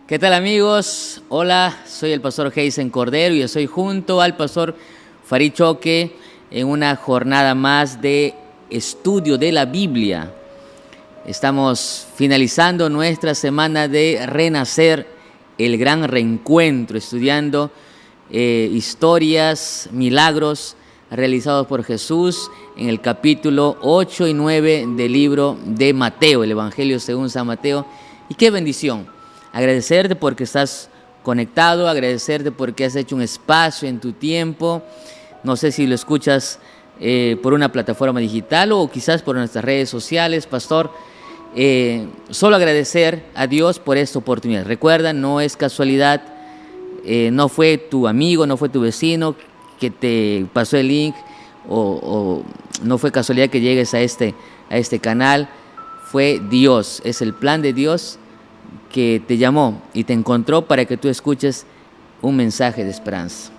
¿Qué tal, amigos? Hola, soy el pastor Heisen Cordero y estoy junto al pastor Farid Choque en una jornada más de estudio de la Biblia. Estamos finalizando nuestra semana de Renacer, el gran reencuentro, estudiando historias, milagros realizados por Jesús en el capítulo 8 y 9 del libro de Mateo, el Evangelio según San Mateo. Y qué bendición. Agradecerte porque estás conectado, agradecerte porque has hecho un espacio en tu tiempo. No sé si lo escuchas por una plataforma digital o quizás por nuestras redes sociales, pastor. Solo agradecer a Dios por esta oportunidad. Recuerda, no es casualidad, no fue tu amigo, no fue tu vecino que te pasó el link o no fue casualidad que llegues a este canal. Fue Dios, es el plan de Dios que te llamó y te encontró para que tú escuches un mensaje de esperanza.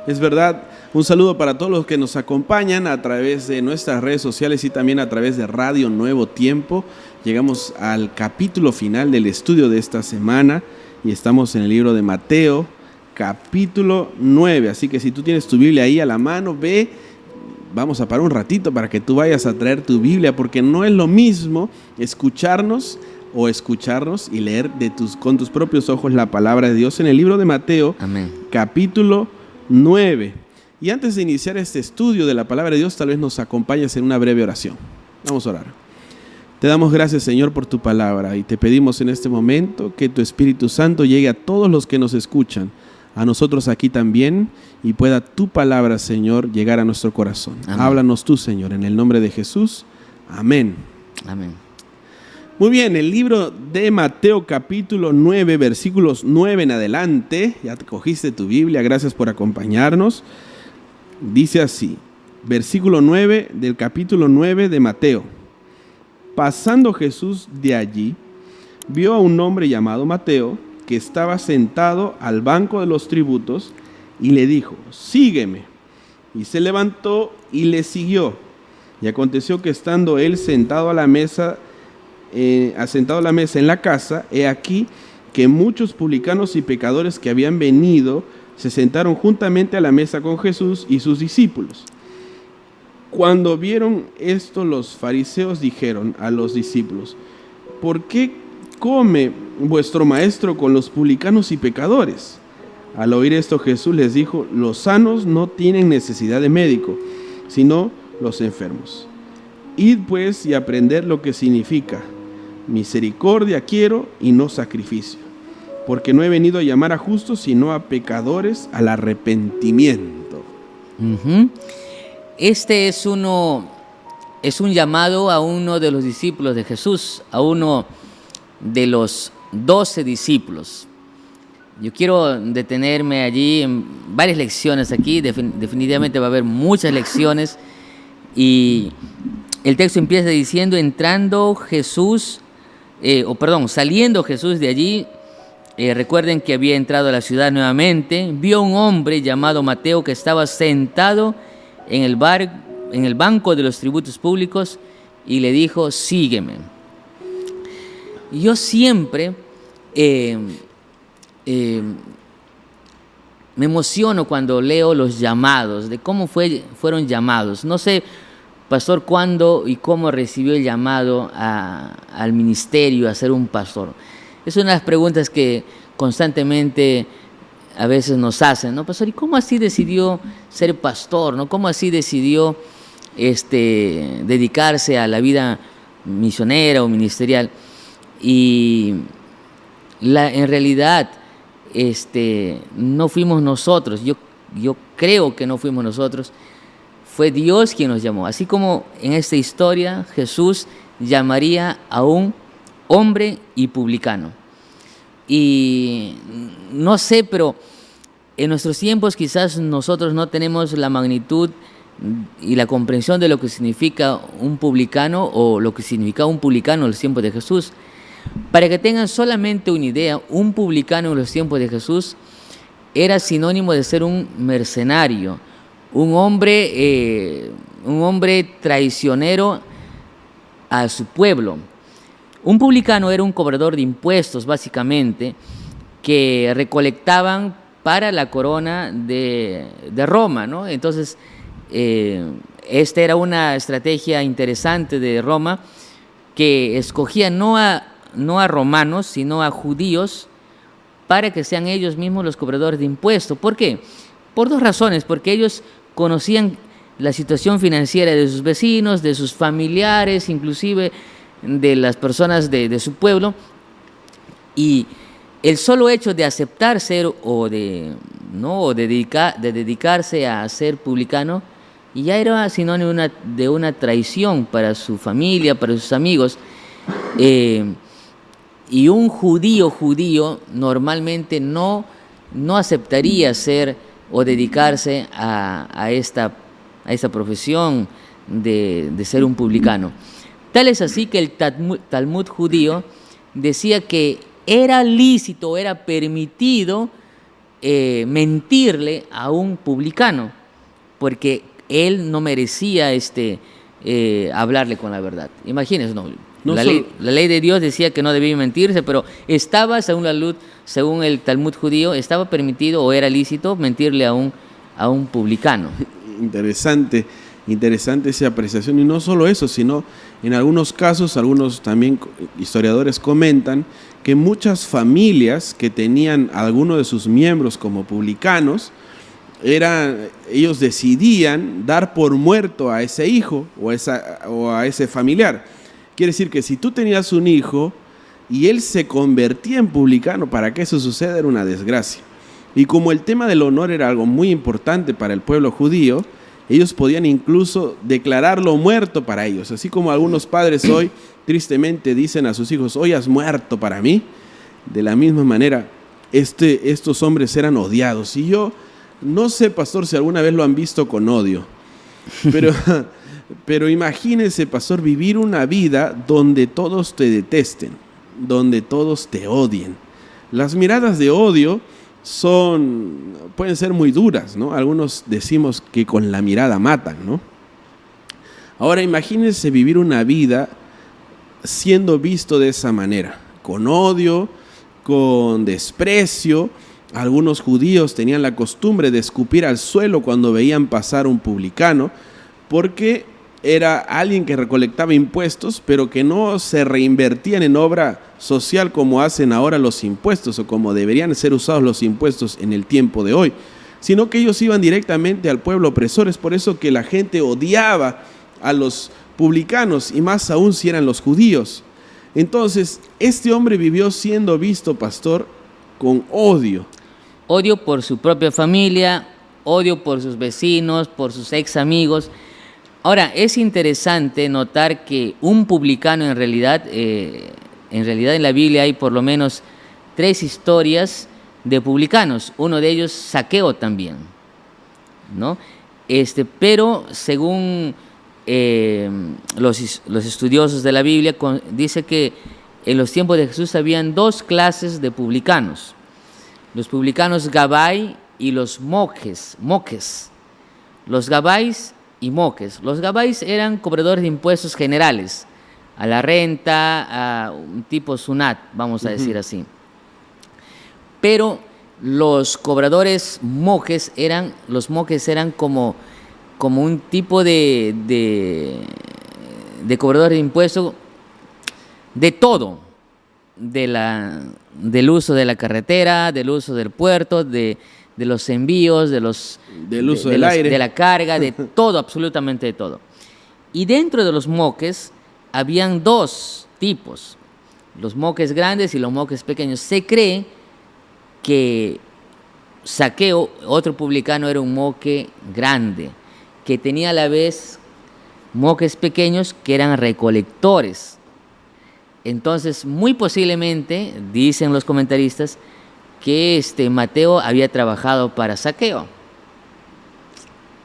Es verdad. Un saludo para todos los que nos acompañan a través de nuestras redes sociales y también a través de Radio Nuevo Tiempo. Llegamos al capítulo final del estudio de esta semana y estamos en el libro de Mateo, capítulo 9. Así que si tú tienes tu Biblia ahí a la mano, vamos a parar un ratito para que tú vayas a traer tu Biblia, porque no es lo mismo escucharnos y leer con tus propios ojos la palabra de Dios en el libro de Mateo. Amén. Capítulo 9. Y antes de iniciar este estudio de la palabra de Dios, tal vez nos acompañes en una breve oración. Vamos a orar. Te damos gracias, Señor, por tu palabra y te pedimos en este momento que tu Espíritu Santo llegue a todos los que nos escuchan, a nosotros aquí también, y pueda tu palabra, Señor, llegar a nuestro corazón. Amén. Háblanos tú, Señor, en el nombre de Jesús. Amén. Amén. Muy bien, el libro de Mateo capítulo 9, versículos 9 en adelante. Ya te cogiste tu Biblia, gracias por acompañarnos. Dice así, versículo 9 del capítulo 9 de Mateo. Pasando Jesús de allí, vio a un hombre llamado Mateo, que estaba sentado al banco de los tributos, y le dijo, sígueme. Y se levantó y le siguió. Y aconteció que estando él sentado a la mesa en la casa, he aquí que muchos publicanos y pecadores que habían venido se sentaron juntamente a la mesa con Jesús y sus discípulos. Cuando vieron esto, los fariseos dijeron a los discípulos, ¿por qué come vuestro maestro con los publicanos y pecadores? Al oír esto, Jesús les dijo, los sanos no tienen necesidad de médico, sino los enfermos. Id pues y aprended lo que significa. Misericordia quiero y no sacrificio, porque no he venido a llamar a justos, sino a pecadores al arrepentimiento. Este es un llamado a uno de los discípulos de Jesús, a uno de los 12 discípulos. Yo quiero detenerme allí en varias lecciones aquí, definitivamente va a haber muchas lecciones, y el texto empieza diciendo, saliendo Jesús de allí, recuerden que había entrado a la ciudad nuevamente, vio a un hombre llamado Mateo que estaba sentado en el banco de los tributos públicos y le dijo, sígueme. Yo siempre me emociono cuando leo los llamados, de cómo fueron llamados. No sé, pastor, cuándo y cómo recibió el llamado al ministerio, a ser un pastor. Es una de las preguntas que constantemente a veces nos hacen, ¿no, pastor? ¿Y cómo así decidió ser pastor, no? ¿Cómo así decidió dedicarse a la vida misionera o ministerial? Y en realidad no fuimos nosotros. Yo creo que no fuimos nosotros. Fue Dios quien nos llamó. Así como en esta historia Jesús llamaría a un hombre y publicano. Y no sé, pero en nuestros tiempos quizás nosotros no tenemos la magnitud y la comprensión de lo que significa un publicano o lo que significaba un publicano en los tiempos de Jesús. Para que tengan solamente una idea, un publicano en los tiempos de Jesús era sinónimo de ser un mercenario, un hombre traicionero a su pueblo. Un publicano era un cobrador de impuestos, básicamente, que recolectaban para la corona de Roma, ¿no? Entonces, esta era una estrategia interesante de Roma, que escogía no a romanos, sino a judíos, para que sean ellos mismos los cobradores de impuestos. ¿Por qué? Por dos razones: porque ellos conocían la situación financiera de sus vecinos, de sus familiares, inclusive de las personas de su pueblo, y el solo hecho de aceptar ser de dedicarse a ser publicano ya era sinónimo de una traición para su familia, para sus amigos. Y un judío normalmente no aceptaría ser o dedicarse a esta profesión de ser un publicano. Tal es así que el Talmud judío decía que era lícito, era permitido mentirle a un publicano, porque él no merecía hablarle con la verdad. Imagínense, la ley de Dios decía que no debía mentirse, pero estaba, según el Talmud judío, estaba permitido o era lícito mentirle a un publicano. Interesante esa apreciación. Y no solo eso, sino en algunos casos, algunos también historiadores comentan que muchas familias que tenían a alguno de sus miembros como publicanos, ellos decidían dar por muerto a ese hijo o a ese familiar. Quiere decir que si tú tenías un hijo y él se convertía en publicano, para que eso suceda era una desgracia. Y como el tema del honor era algo muy importante para el pueblo judío, ellos podían incluso declararlo muerto para ellos. Así como algunos padres hoy tristemente dicen a sus hijos: hoy has muerto para mí. De la misma manera, estos hombres eran odiados. Y yo no sé, pastor, si alguna vez lo han visto con odio, pero imagínense, pastor, vivir una vida donde todos te detesten, donde todos te odien. Las miradas de odio pueden ser muy duras, ¿no? Algunos decimos que con la mirada matan, ¿no? Ahora imagínense vivir una vida siendo visto de esa manera, con odio, con desprecio. Algunos judíos tenían la costumbre de escupir al suelo cuando veían pasar un publicano, porque era alguien que recolectaba impuestos, pero que no se reinvertían en obra social como hacen ahora los impuestos, o como deberían ser usados los impuestos en el tiempo de hoy, sino que ellos iban directamente al pueblo opresor. Es por eso que la gente odiaba a los publicanos, y más aún si eran los judíos. Entonces, este hombre vivió siendo visto, pastor, con odio. Odio por su propia familia, odio por sus vecinos, por sus ex amigos. Ahora, es interesante notar que un publicano en realidad en la Biblia hay por lo menos 3 historias de publicanos. Uno de ellos, Zaqueo también, ¿no? Pero según los estudiosos de la Biblia, dice que en los tiempos de Jesús habían 2 clases de publicanos: los publicanos Gabai y los moques. Los Gabáis y moques. Los Gabáis eran cobradores de impuestos generales, a la renta, a un tipo sunat, vamos a decir así. Pero los cobradores moques eran como un tipo de cobrador de impuestos de todo, del uso de la carretera, del uso del puerto, de los envíos, del uso del aire, de la carga, de todo, absolutamente de todo. Y dentro de los moques habían 2 tipos: los moques grandes y los moques pequeños. Se cree que Zaqueo, otro publicano, era un moque grande, que tenía a la vez moques pequeños que eran recolectores. Entonces, muy posiblemente, dicen los comentaristas, que Mateo había trabajado para Zaqueo.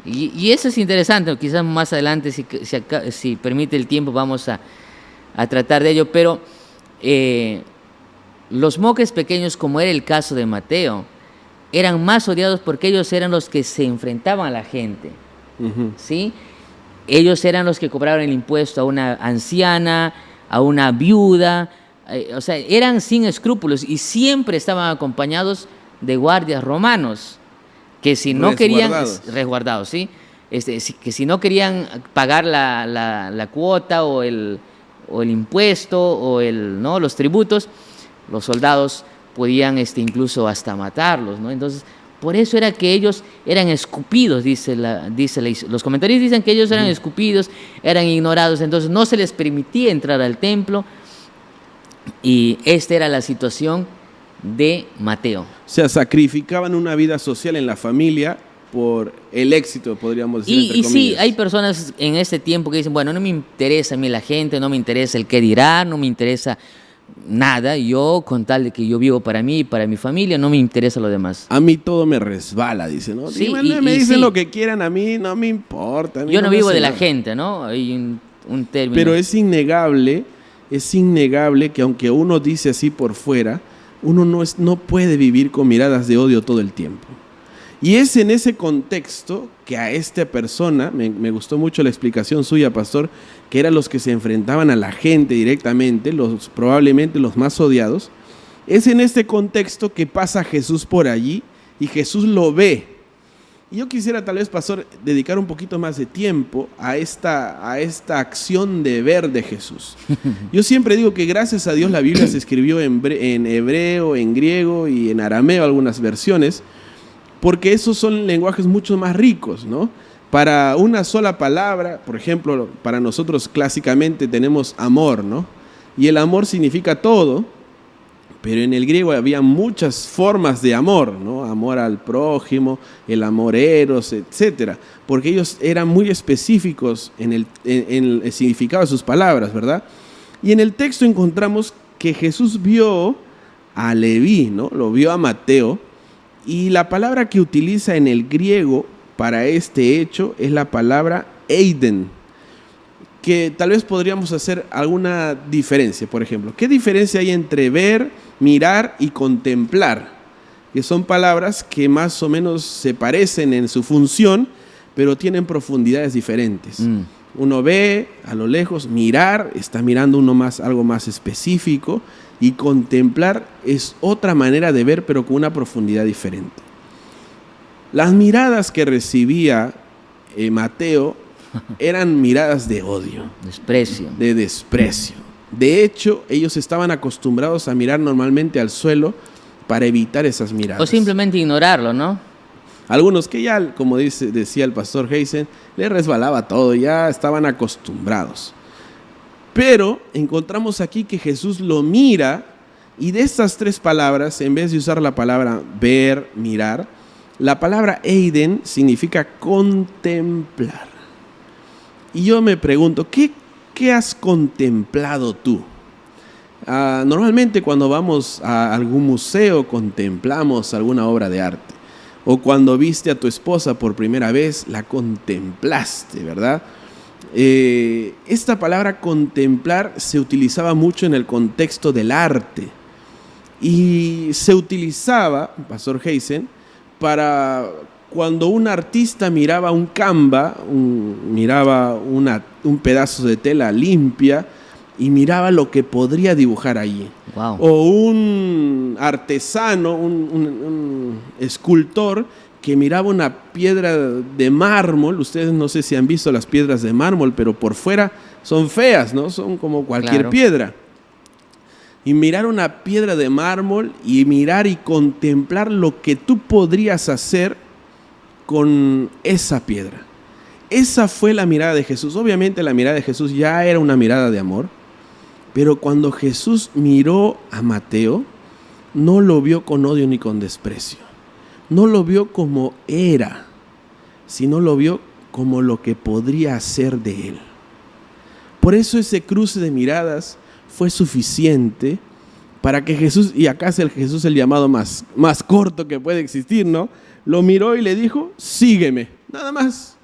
Y eso es interesante. Quizás más adelante, si permite el tiempo, vamos a tratar de ello. Pero los moques pequeños, como era el caso de Mateo, eran más odiados porque ellos eran los que se enfrentaban a la gente. ¿Sí? Ellos eran los que cobraban el impuesto a una anciana, a una viuda, o sea, eran sin escrúpulos y siempre estaban acompañados de guardias romanos, que si no querían, resguardados, ¿sí? Que si no querían pagar la cuota o el impuesto o ¿no? los tributos, los soldados podían incluso hasta matarlos, ¿no? Entonces, por eso era que ellos eran escupidos, los comentarios dicen que ellos eran escupidos, eran ignorados, entonces no se les permitía entrar al templo, y esta era la situación de Mateo. O sea, sacrificaban una vida social en la familia por el éxito, podríamos decir, entre comillas. Sí, hay personas en este tiempo que dicen, bueno, no me interesa a mí la gente, no me interesa el qué dirá, no me interesa nada, yo con tal de que yo vivo para mí y para mi familia, no me interesa lo demás. A mí todo me resbala, dice, ¿no? Sí, me dicen lo que quieran, a mí no me importa. Yo no vivo de la gente, ¿no? Hay un término. Pero es innegable que aunque uno dice así por fuera, uno no puede vivir con miradas de odio todo el tiempo. Y es en ese contexto que a esta persona, me gustó mucho la explicación suya, pastor, que eran los que se enfrentaban a la gente directamente, probablemente los más odiados. Es en este contexto que pasa Jesús por allí y Jesús lo ve. Y yo quisiera tal vez, pastor, dedicar un poquito más de tiempo a esta acción de ver de Jesús. Yo siempre digo que gracias a Dios la Biblia se escribió en hebreo, en griego y en arameo, algunas versiones, porque esos son lenguajes mucho más ricos, ¿no? Para una sola palabra, por ejemplo, para nosotros clásicamente tenemos amor, ¿no? Y el amor significa todo, pero en el griego había muchas formas de amor, ¿no? Amor al prójimo, el amor eros, etcétera, porque ellos eran muy específicos en el significado de sus palabras, ¿verdad? Y en el texto encontramos que Jesús vio a Leví, ¿no? Lo vio a Mateo, y la palabra que utiliza en el griego para este hecho es la palabra eiden, que tal vez podríamos hacer alguna diferencia. Por ejemplo, ¿qué diferencia hay entre ver, mirar y contemplar? Que son palabras que más o menos se parecen en su función, pero tienen profundidades diferentes. Uno ve a lo lejos, mirar, está mirando algo más específico, y contemplar es otra manera de ver, pero con una profundidad diferente. Las miradas que recibía Mateo eran miradas de odio, de desprecio. De hecho, ellos estaban acostumbrados a mirar normalmente al suelo para evitar esas miradas. O simplemente ignorarlo, ¿no? Algunos que ya, como decía el pastor Heisen, les resbalaba todo, ya estaban acostumbrados. Pero encontramos aquí que Jesús lo mira, y de estas tres palabras, en vez de usar la palabra ver, mirar, la palabra eiden significa contemplar. Y yo me pregunto, ¿qué has contemplado tú? Normalmente cuando vamos a algún museo contemplamos alguna obra de arte. O cuando viste a tu esposa por primera vez, la contemplaste, ¿verdad? Esta palabra contemplar se utilizaba mucho en el contexto del arte. Y se utilizaba, pastor Heisen, para cuando un artista miraba un canva, miraba un pedazo de tela limpia y miraba lo que podría dibujar allí. Wow. O un artesano, un escultor que miraba una piedra de mármol. Ustedes no sé si han visto las piedras de mármol, pero por fuera son feas, ¿no? Son como cualquier piedra. Y mirar una piedra de mármol y mirar y contemplar lo que tú podrías hacer con esa piedra. Esa fue la mirada de Jesús. Obviamente la mirada de Jesús ya era una mirada de amor, pero cuando Jesús miró a Mateo, no lo vio con odio ni con desprecio. No lo vio como era, sino lo vio como lo que podría hacer de él. Por eso ese cruce de miradas fue suficiente para que Jesús, y acá es Jesús el llamado más corto que puede existir, ¿no? Lo miró y le dijo, sígueme, nada más.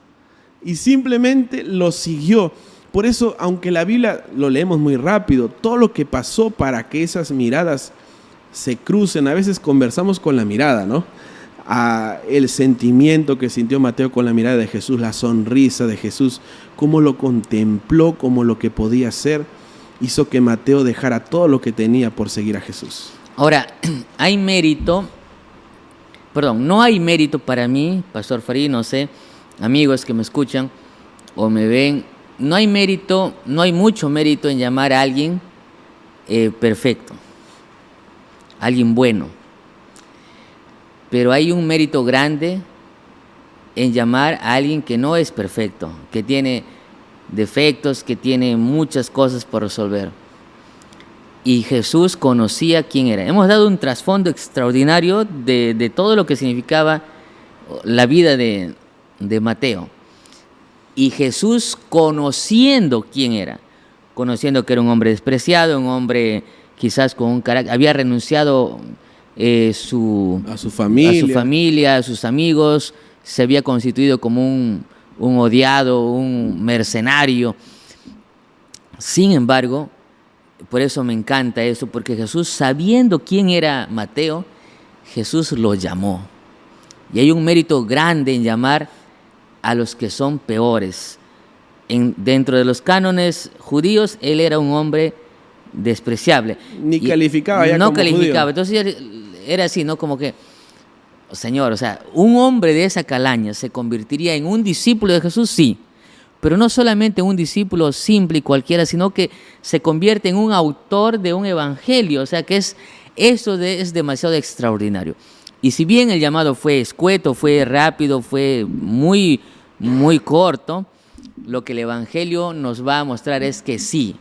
Y simplemente lo siguió. Por eso, aunque la Biblia lo leemos muy rápido, todo lo que pasó para que esas miradas se crucen, a veces conversamos con la mirada, ¿no? El sentimiento que sintió Mateo con la mirada de Jesús, la sonrisa de Jesús, cómo lo contempló como lo que podía ser. hizo que Mateo dejara todo lo que tenía por seguir a Jesús? Ahora, no hay mérito para mí, Pastor Farid, no sé, amigos que me escuchan o me ven, no hay mucho mérito en llamar a alguien perfecto, alguien bueno, pero hay un mérito grande en llamar a alguien que no es perfecto, que tiene defectos, que tiene muchas cosas por resolver. Y Jesús conocía quién era. Hemos dado un trasfondo extraordinario de todo lo que significaba la vida de Mateo. Y Jesús, conociendo quién era, conociendo que era un hombre despreciado, un hombre quizás con un carácter, había renunciado a su familia, a sus amigos, se había constituido como un odiado, un mercenario. Sin embargo, por eso me encanta eso, porque Jesús, sabiendo quién era Mateo, Jesús lo llamó. Y hay un mérito grande en llamar a los que son peores. Dentro de los cánones judíos, él era un hombre despreciable. Ni calificaba ya no como calificaba. judío. Entonces era así, ¿no? Como que, Señor, o sea, un hombre de esa calaña se convertiría en un discípulo de Jesús, sí. Pero no solamente un discípulo simple y cualquiera, sino que se convierte en un autor de un evangelio. O sea que es demasiado extraordinario. Y si bien el llamado fue escueto, fue rápido, fue muy, muy corto, lo que el evangelio nos va a mostrar es que sí,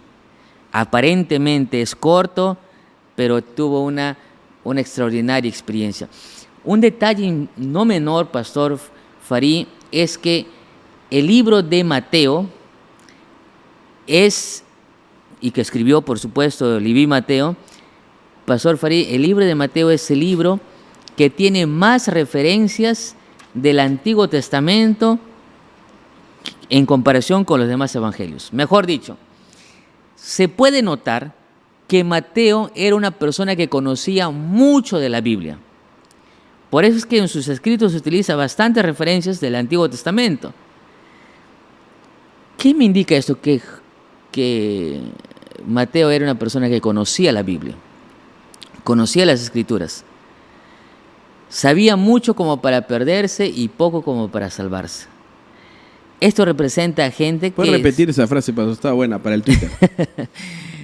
aparentemente es corto, pero tuvo una extraordinaria experiencia. Un detalle no menor, Pastor Farid, es que el libro de Mateo y que escribió, por supuesto, Leví Mateo, Pastor Farid, el libro de Mateo es el libro que tiene más referencias del Antiguo Testamento en comparación con los demás evangelios. Mejor dicho, se puede notar que Mateo era una persona que conocía mucho de la Biblia. Por eso es que en sus escritos se utiliza bastantes referencias del Antiguo Testamento. ¿Qué me indica esto? Que Mateo era una persona que conocía la Biblia, conocía las Escrituras. Sabía mucho como para perderse y poco como para salvarse. Esto representa a gente que... ¿Puedes repetir esa frase, Pastor? Está buena para el Twitter.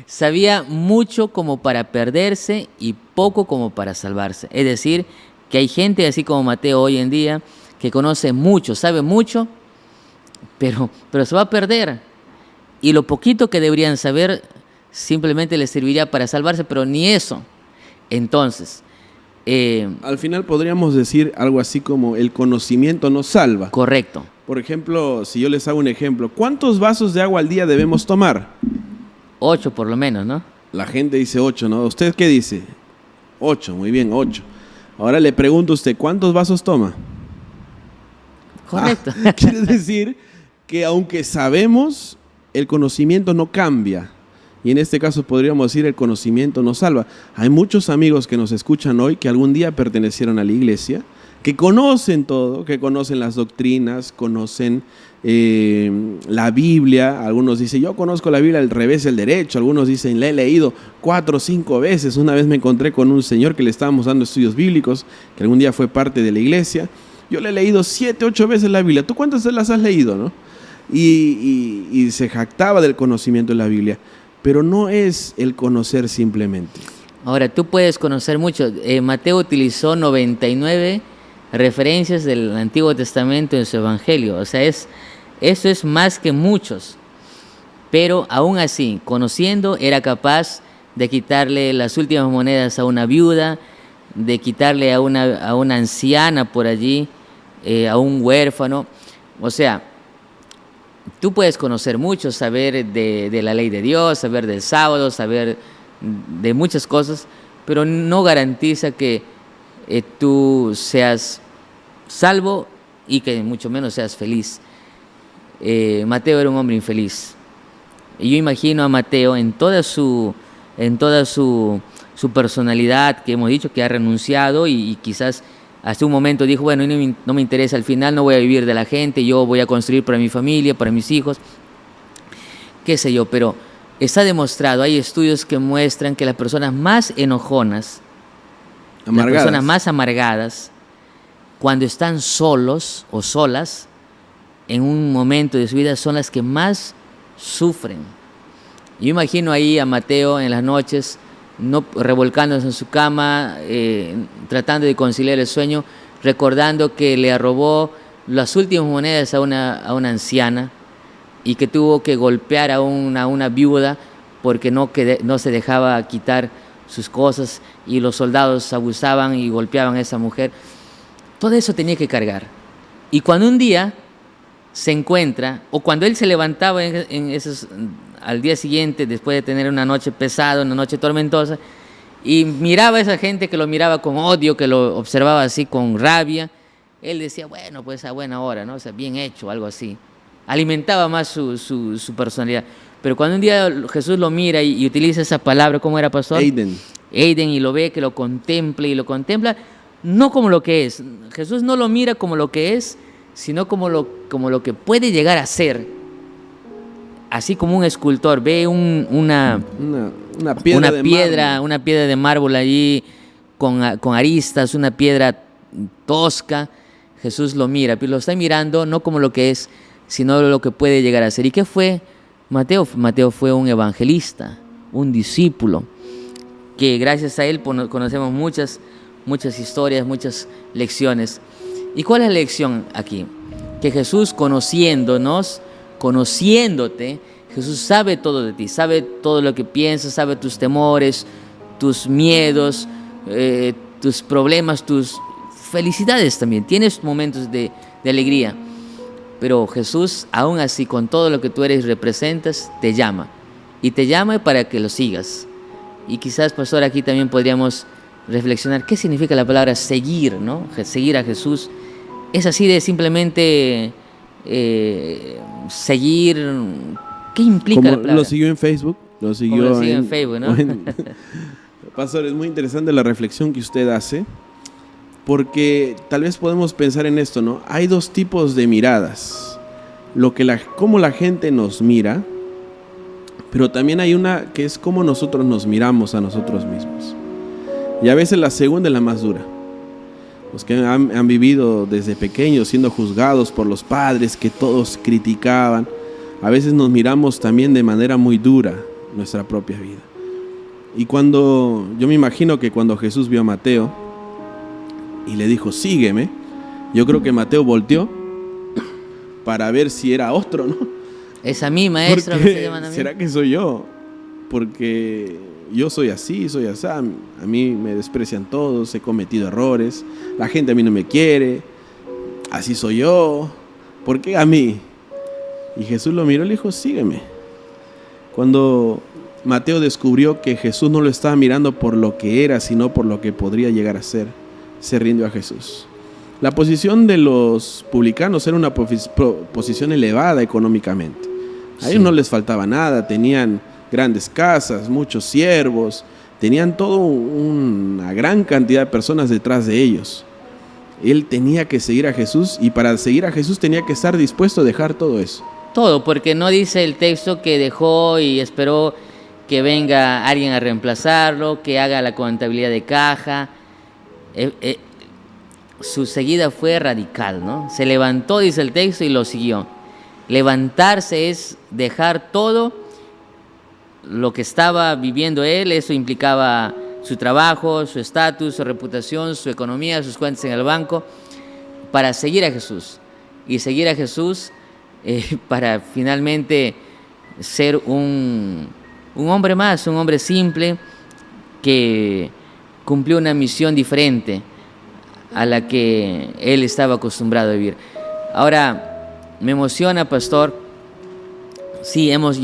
Sabía mucho como para perderse y poco como para salvarse. Es decir, que hay gente así como Mateo hoy en día que conoce mucho, sabe mucho, pero se va a perder. Y lo poquito que deberían saber simplemente les serviría para salvarse, pero ni eso. Entonces... al final podríamos decir algo así como el conocimiento nos salva. Correcto. Por ejemplo, si yo les hago un ejemplo, ¿cuántos vasos de agua al día debemos tomar? 8 por lo menos, ¿no? La gente dice 8, ¿no? ¿Usted qué dice? 8, muy bien, 8. Ahora le pregunto a usted, ¿cuántos vasos toma? Correcto. Quiere decir que aunque sabemos, el conocimiento no cambia. Y en este caso podríamos decir el conocimiento nos salva. Hay muchos amigos que nos escuchan hoy que algún día pertenecieron a la iglesia, que conocen todo, que conocen las doctrinas, conocen la Biblia. Algunos dicen, yo conozco la Biblia al revés y al derecho. Algunos dicen, la he leído 4 o 5 veces. Una vez me encontré con un señor que le estábamos dando estudios bíblicos, que algún día fue parte de la iglesia. Yo le he leído 7, 8 veces la Biblia. ¿Tú cuántas las has leído, no? Y se jactaba del conocimiento de la Biblia. Pero no es el conocer simplemente. Ahora, tú puedes conocer mucho. Mateo utilizó 99 referencias del Antiguo Testamento en su Evangelio. O sea, eso es más que muchos. Pero aún así, conociendo, era capaz de quitarle las últimas monedas a una viuda, de quitarle a una anciana por allí, a un huérfano. O sea, tú puedes conocer mucho, saber de la ley de Dios, saber del sábado, saber de muchas cosas, pero no garantiza que tú seas salvo y que mucho menos seas feliz. Mateo era un hombre infeliz. Y yo imagino a Mateo en toda su personalidad, que hemos dicho que ha renunciado y quizás hasta un momento dijo, bueno, no me interesa, al final no voy a vivir de la gente, yo voy a construir para mi familia, para mis hijos, qué sé yo, pero está demostrado, hay estudios que muestran que las personas más enojonas, las personas más amargadas, cuando están solos o solas, en un momento de su vida, son las que más sufren. Yo imagino ahí a Mateo en las noches, no revolcándose en su cama, tratando de conciliar el sueño, recordando que le robó las últimas monedas a una anciana y que tuvo que golpear a una viuda porque no se dejaba quitar sus cosas y los soldados abusaban y golpeaban a esa mujer. Todo eso tenía que cargar. Y cuando un día se encuentra, o cuando él se levantaba al día siguiente, después de tener una noche pesada, una noche tormentosa, y miraba a esa gente que lo miraba con odio, que lo observaba así con rabia, él decía, bueno, pues a buena hora, ¿no? O sea, bien hecho, algo así. Alimentaba más su personalidad. Pero cuando un día Jesús lo mira y utiliza esa palabra, ¿cómo era, pastor? Eiden, y lo ve, que lo contempla, no como lo que es. Jesús no lo mira como lo que es, sino como lo que puede llegar a ser. Así como un escultor ve una piedra de mármol allí con aristas, una piedra tosca, Jesús lo mira, pero lo está mirando no como lo que es, sino lo que puede llegar a ser. ¿Y qué fue Mateo? Mateo fue un evangelista, un discípulo, que gracias a él conocemos muchas historias, muchas lecciones. ¿Y cuál es la lección aquí? Que Jesús, conociéndote, Jesús sabe todo de ti, sabe todo lo que piensas, sabe tus temores, tus miedos, tus problemas, tus felicidades también. Tienes momentos de alegría, pero Jesús, aún así, con todo lo que tú eres y representas, te llama. Y te llama para que lo sigas. Y quizás, pastor, aquí también podríamos reflexionar qué significa la palabra seguir, ¿no? Seguir a Jesús. Es así de simplemente seguir. ¿Qué implica la palabra? Lo siguió en Facebook. Lo siguió en Facebook, ¿no? Pastor, es muy interesante la reflexión que usted hace, porque tal vez podemos pensar en esto, ¿no? Hay dos tipos de miradas. Cómo la gente nos mira, pero también hay una que es cómo nosotros nos miramos a nosotros mismos. Y a veces la segunda es la más dura. Los que han vivido desde pequeños siendo juzgados por los padres que todos criticaban, a veces nos miramos también de manera muy dura nuestra propia vida. Y yo me imagino que cuando Jesús vio a Mateo y le dijo, sígueme, yo creo que Mateo volteó para ver si era otro, ¿no? Es a mí, maestro, que se llaman a mí. ¿Será que soy yo? Porque yo soy así. A mí me desprecian todos, he cometido errores, la gente a mí no me quiere, así soy yo, ¿por qué a mí? Y Jesús lo miró y le dijo, sígueme. Cuando Mateo descubrió que Jesús no lo estaba mirando por lo que era, sino por lo que podría llegar a ser, se rindió a Jesús. La posición de los publicanos era una posición elevada económicamente. A ellos no les faltaba nada, tenían grandes casas, muchos siervos, tenían toda una gran cantidad de personas detrás de ellos. Él tenía que seguir a Jesús, y para seguir a Jesús tenía que estar dispuesto a dejar todo eso. Todo, porque no dice el texto que dejó y esperó que venga alguien a reemplazarlo, que haga la contabilidad de caja. Su seguida fue radical, ¿no? Se levantó, dice el texto, y lo siguió. Levantarse es dejar todo lo que estaba viviendo él. Eso implicaba su trabajo, su estatus, su reputación, su economía, sus cuentas en el banco, para seguir a Jesús. Y seguir a Jesús para finalmente ser un hombre más, un hombre simple que cumplió una misión diferente a la que él estaba acostumbrado a vivir. Ahora, me emociona, pastor. Sí, hemos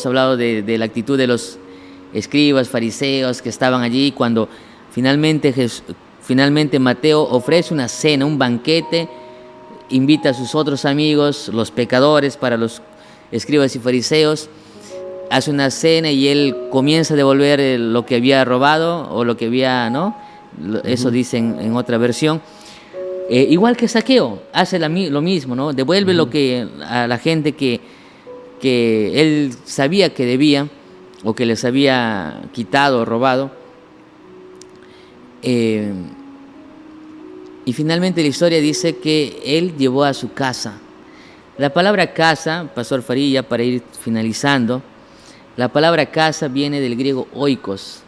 hablado de la actitud de los escribas, fariseos que estaban allí cuando finalmente Mateo ofrece una cena, un banquete, invita a sus otros amigos, los pecadores, para los escribas y fariseos, hace una cena y él comienza a devolver lo que había robado o lo que había, ¿no? Eso dicen en otra versión. Igual que Zaqueo, hace lo mismo, ¿no? Devuelve lo que a la gente que él sabía que debía. o que les había quitado o robado. Y finalmente la historia dice que él llevó a su casa. La palabra casa, Pastor Farilla, para ir finalizando, la palabra casa viene del griego oikos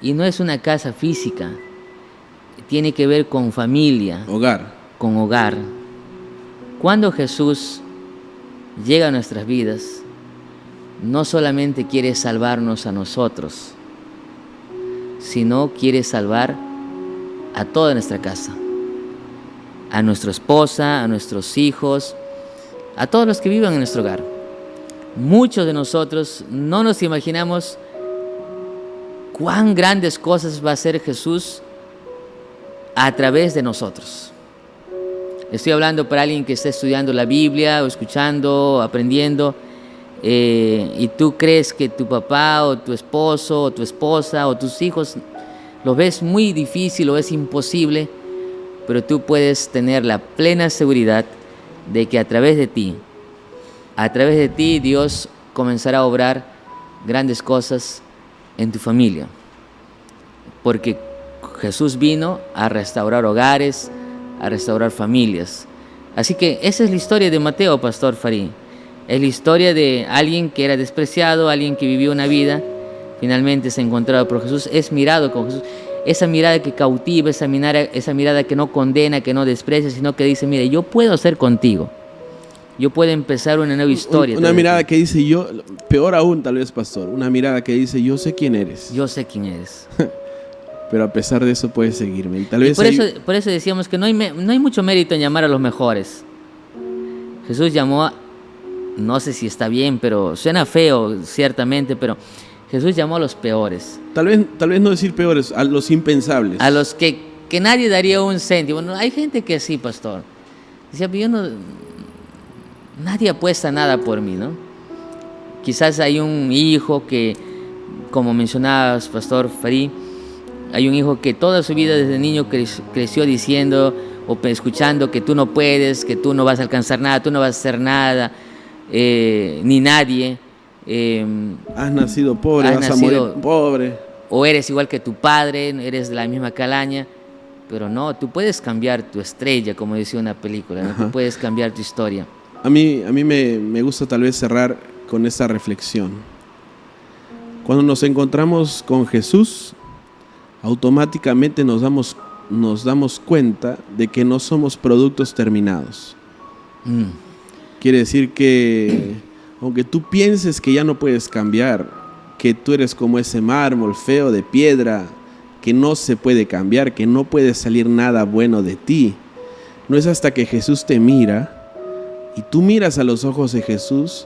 y no es una casa física, tiene que ver con familia, Hogar. con hogar. Cuando Jesús llega a nuestras vidas, no solamente quiere salvarnos a nosotros, sino quiere salvar a toda nuestra casa, a nuestra esposa, a nuestros hijos, a todos los que vivan en nuestro hogar. Muchos de nosotros no nos imaginamos cuán grandes cosas va a hacer Jesús a través de nosotros. Estoy hablando para alguien que está estudiando la Biblia o escuchando, aprendiendo, y tú crees que tu papá o tu esposo o tu esposa o tus hijos lo ves muy difícil, lo ves imposible, pero tú puedes tener la plena seguridad de que a través de ti Dios comenzará a obrar grandes cosas en tu familia, porque Jesús vino a restaurar hogares, a restaurar familias. Así que esa es la historia de Mateo, Pastor Farí. Es la historia de alguien que era despreciado, alguien que vivió una vida, finalmente se ha encontrado por Jesús, es mirado con Jesús. Esa mirada que cautiva, esa mirada que no condena, que no desprecia, sino que dice, mire, yo puedo ser contigo. Yo puedo empezar una nueva historia. Una mirada que dice yo, peor aún tal vez, pastor, una mirada que dice yo sé quién eres. Yo sé quién eres. Pero a pesar de eso puedes seguirme. Y tal vez por eso decíamos que no hay mucho mérito en llamar a los mejores. Jesús llamó no sé si está bien, pero suena feo ciertamente, pero Jesús llamó a los peores. Tal vez no decir peores, a los impensables. A los que nadie daría un céntimo. Bueno, hay gente que sí, pastor. Decía, pero nadie apuesta nada por mí, ¿no? Quizás hay un hijo que, como mencionabas, Pastor Farí, hay un hijo que toda su vida desde niño creció diciendo o escuchando que tú no puedes, que tú no vas a alcanzar nada, tú no vas a hacer nada, ni nadie. Has nacido pobre, vas a morir pobre. O eres igual que tu padre, eres de la misma calaña. Pero no, tú puedes cambiar tu estrella, como decía una película, ¿no? Tú puedes cambiar tu historia. A mí me gusta tal vez cerrar con esta reflexión. Cuando nos encontramos con Jesús, automáticamente nos damos cuenta de que no somos productos terminados. Quiere decir que aunque tú pienses que ya no puedes cambiar, que tú eres como ese mármol feo de piedra, que no se puede cambiar, que no puede salir nada bueno de ti, no es hasta que Jesús te mira y tú miras a los ojos de Jesús,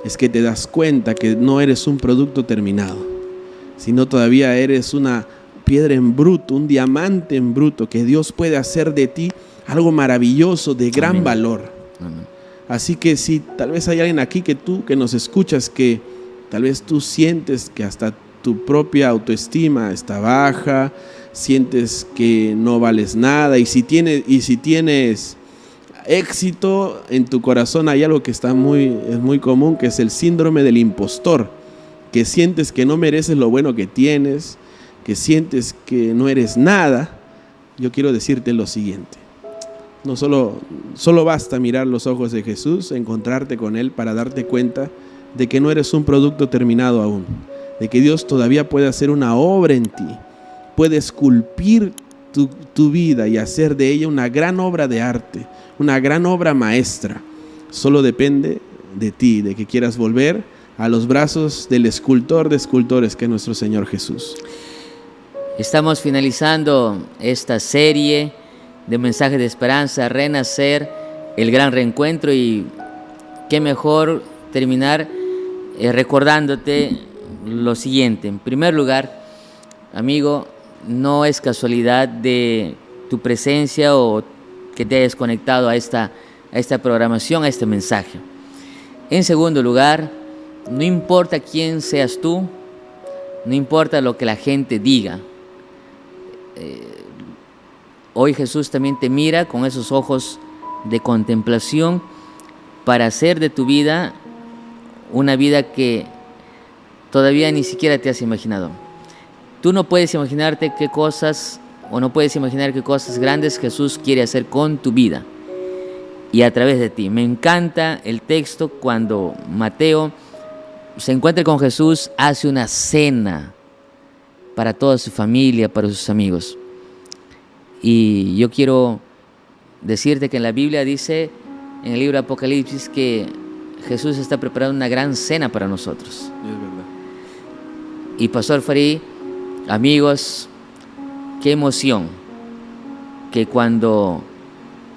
es que te das cuenta que no eres un producto terminado, sino todavía eres una piedra en bruto, un diamante en bruto, que Dios puede hacer de ti algo maravilloso, de gran valor. Amén. Así que si tal vez hay alguien aquí que nos escuchas, que tal vez tú sientes que hasta tu propia autoestima está baja, sientes que no vales nada, y si tienes éxito en tu corazón, hay algo que es muy común, que es el síndrome del impostor, que sientes que no mereces lo bueno que tienes, que sientes que no eres nada. Yo quiero decirte lo siguiente: no solo basta mirar los ojos de Jesús, encontrarte con Él para darte cuenta de que no eres un producto terminado aún, de que Dios todavía puede hacer una obra en ti, puede esculpir tu vida y hacer de ella una gran obra de arte, una gran obra maestra. Solo depende de ti, de que quieras volver a los brazos del escultor de escultores, que es nuestro Señor Jesús. Estamos finalizando esta serie de mensajes de esperanza, renacer, el gran reencuentro, y qué mejor terminar recordándote lo siguiente. En primer lugar, amigo, no es casualidad de tu presencia o que te hayas conectado a esta programación, a este mensaje. En segundo lugar, no importa quién seas tú, no importa lo que la gente diga. Hoy Jesús también te mira con esos ojos de contemplación para hacer de tu vida una vida que todavía ni siquiera te has imaginado. Tú no puedes imaginarte qué cosas, o no puedes imaginar qué cosas grandes Jesús quiere hacer con tu vida y a través de ti. Me encanta el texto cuando Mateo se encuentra con Jesús, hace una cena para toda su familia, para sus amigos. Y yo quiero decirte que en la Biblia dice, en el libro de Apocalipsis, que Jesús está preparando una gran cena para nosotros. Es verdad. Y Pastor Farid, amigos, qué emoción que cuando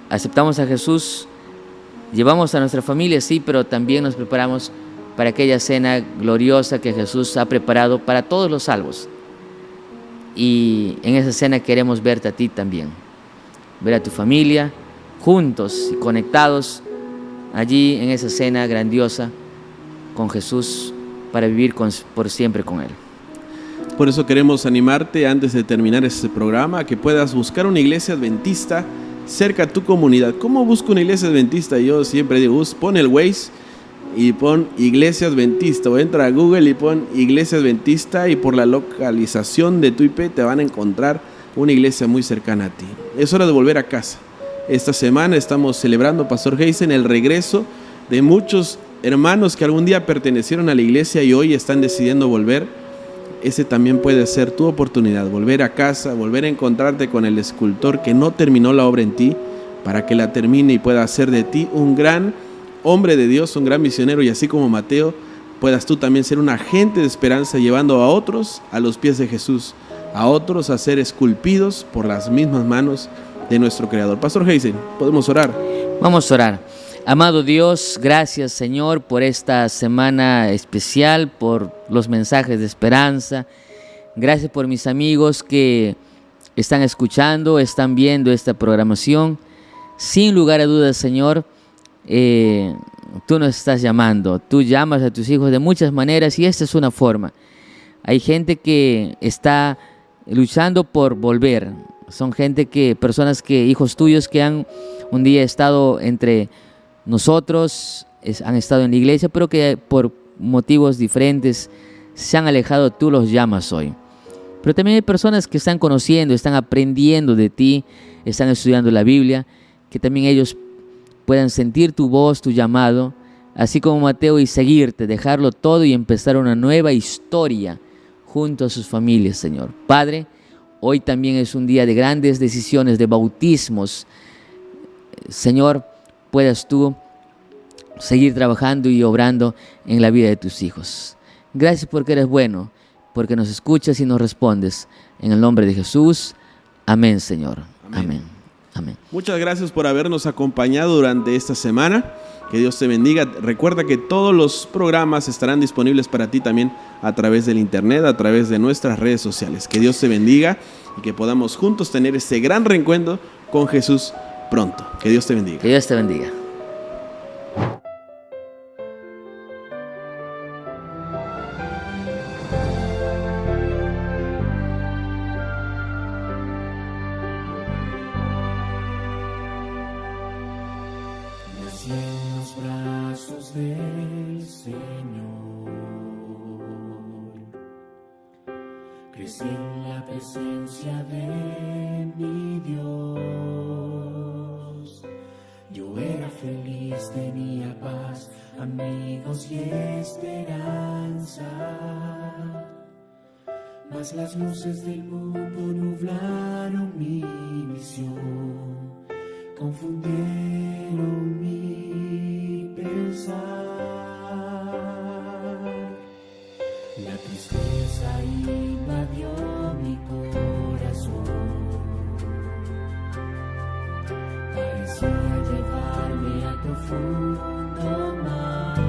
aceptamos a Jesús, llevamos a nuestra familia, sí, pero también nos preparamos para aquella cena gloriosa que Jesús ha preparado para todos los salvos. Y en esa cena queremos verte a ti también, ver a tu familia juntos y conectados allí en esa cena grandiosa con Jesús para vivir por siempre con Él. Por eso queremos animarte antes de terminar este programa a que puedas buscar una iglesia adventista cerca a tu comunidad. ¿Cómo busco una iglesia adventista? Yo siempre digo, pon el Waze y pon iglesia adventista, o entra a Google y pon iglesia adventista, y por la localización de tu IP te van a encontrar una iglesia muy cercana a ti. Es hora de volver a casa. Esta semana estamos celebrando, Pastor Heisen, el regreso de muchos hermanos que algún día pertenecieron a la iglesia y hoy están decidiendo volver. Ese también puede ser tu oportunidad, volver a casa, volver a encontrarte con el escultor que no terminó la obra en ti, para que la termine y pueda hacer de ti un gran hombre de Dios, un gran misionero, y así como Mateo, puedas tú también ser un agente de esperanza, llevando a otros a los pies de Jesús, a otros a ser esculpidos por las mismas manos de nuestro Creador. Pastor Heisen, ¿podemos orar? Vamos a orar. Amado Dios, gracias Señor por esta semana especial, por los mensajes de esperanza. Gracias por mis amigos que están escuchando, están viendo esta programación. Sin lugar a dudas, Señor, tú nos estás llamando. Tú llamas a tus hijos de muchas maneras y esta es una forma. Hay gente que está luchando por volver. Son personas hijos tuyos que han un día estado entre nosotros, han estado en la iglesia, pero que por motivos diferentes se han alejado. Tú los llamas hoy. Pero también hay personas que están conociendo, están aprendiendo de ti, están estudiando la Biblia, que también ellos puedan sentir tu voz, tu llamado, así como Mateo, y seguirte, dejarlo todo y empezar una nueva historia junto a sus familias, Señor. Padre, hoy también es un día de grandes decisiones, de bautismos. Señor, puedas tú seguir trabajando y obrando en la vida de tus hijos. Gracias porque eres bueno, porque nos escuchas y nos respondes. En el nombre de Jesús, amén, Señor. Amén. Amén. Muchas gracias por habernos acompañado durante esta semana. Que Dios te bendiga. Recuerda que todos los programas estarán disponibles para ti también a través del internet, a través de nuestras redes sociales. Que Dios te bendiga y que podamos juntos tener este gran reencuentro con Jesús pronto. Que Dios te bendiga. Que Dios te bendiga. Nací en los brazos del Señor, crecí en la presencia de mi Dios. Yo era feliz, tenía paz, amigos y esperanza. Mas las luces del mundo nublaron mi visión, confundieron mi pensar. La tristeza invadió mi corazón, parecía llevarme al profundo mar.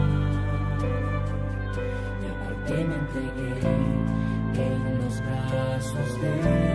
Me aparté, me entregué en los brazos de